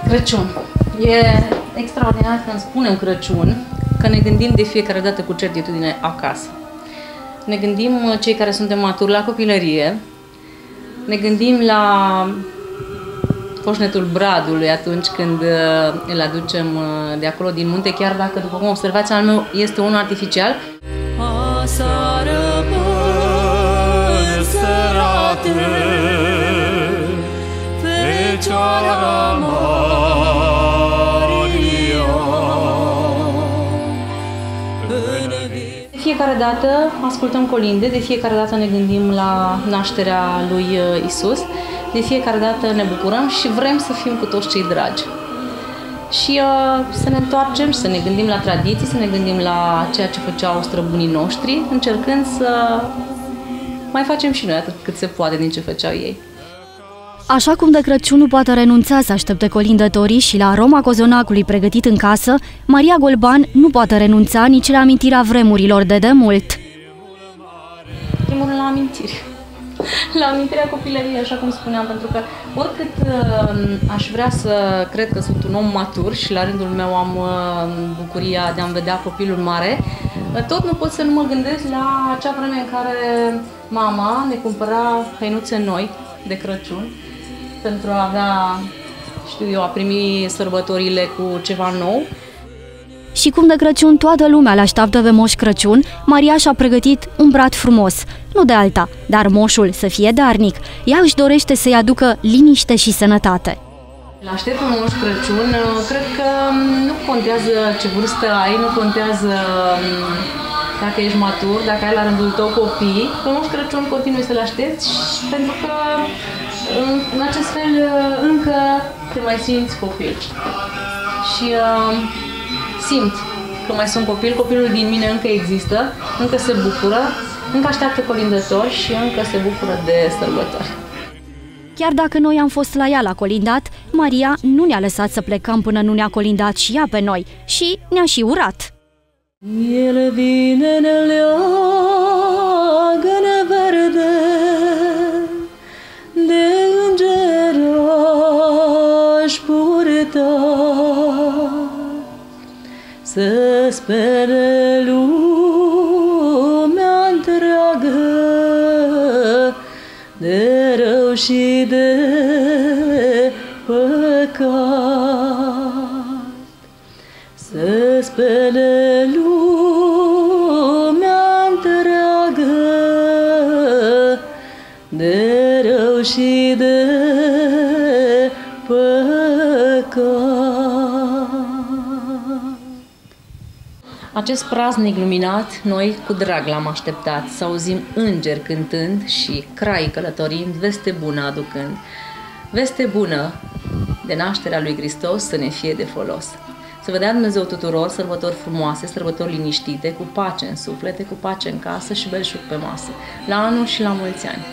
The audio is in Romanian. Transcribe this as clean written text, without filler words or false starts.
Crăciun. E extraordinar când spunem Crăciun, că ne gândim de fiecare dată cu certitudine acasă. Ne gândim cei care suntem maturi la copilărie, ne gândim la foșnetul bradului atunci când îl aducem de acolo din munte, chiar dacă, după cum observați al meu, este unul artificial. Asară sărate, Fecioara Maria. De fiecare dată ascultăm colinde, de fiecare dată ne gândim la nașterea lui Isus, de fiecare dată ne bucurăm și vrem să fim cu toți cei dragi. Și să ne întoarcem și să ne gândim la tradiții, să ne gândim la ceea ce făceau străbunii noștri, încercând să mai facem și noi atât cât se poate din ce făceau ei. Așa cum de Crăciun nu poate renunța să aștepte colindătorii și la aroma cozonacului pregătit în casă, Maria Golban nu poate renunța nici la amintirea vremurilor de demult. Primul la amintiri. La amintirea copilăriei, așa cum spuneam, pentru că oricât aș vrea să cred că sunt un om matur și la rândul meu am bucuria de a-mi vedea copilul mare, tot nu pot să nu mă gândesc la acea vreme în care mama ne cumpăra hăinuțe noi de Crăciun pentru a avea, știu eu, a primi sărbătorile cu ceva nou. Și cum de Crăciun toată lumea le așteaptă pe Moș Crăciun, Maria și-a pregătit un brad frumos, nu de alta, dar moșul să fie darnic. Ea își dorește să-i aducă liniște și sănătate. La aștept un Moș Crăciun, cred că nu contează ce vârstă ai, nu contează dacă ești matur, dacă ai la rândul tău copii, pe Moș Crăciun continui să-l aștepți, pentru că în acest fel încă te mai simți copil. Și simt că mai sunt copil, copilul din mine încă există, încă se bucură, încă așteaptă colindători și încă se bucură de sărbători. Chiar dacă noi am fost la ea la colindat, Maria nu ne-a lăsat să plecăm până nu ne-a colindat și ea pe noi și ne-a și urat. El vine, ne leagă-ne verde de îngerași purta, să spere lumea întreagă de rău și de păcat. Să spere lumea întreagă de rău și de păcat. Acest praznic luminat, noi cu drag l-am așteptat, să auzim îngeri cântând și crai călătorind, veste bună aducând. Veste bună de nașterea lui Hristos să ne fie de folos. Să vă dea Dumnezeu tuturor sărbători frumoase, sărbători liniștite, cu pace în suflete, cu pace în casă și belșug pe masă. La anul și la mulți ani!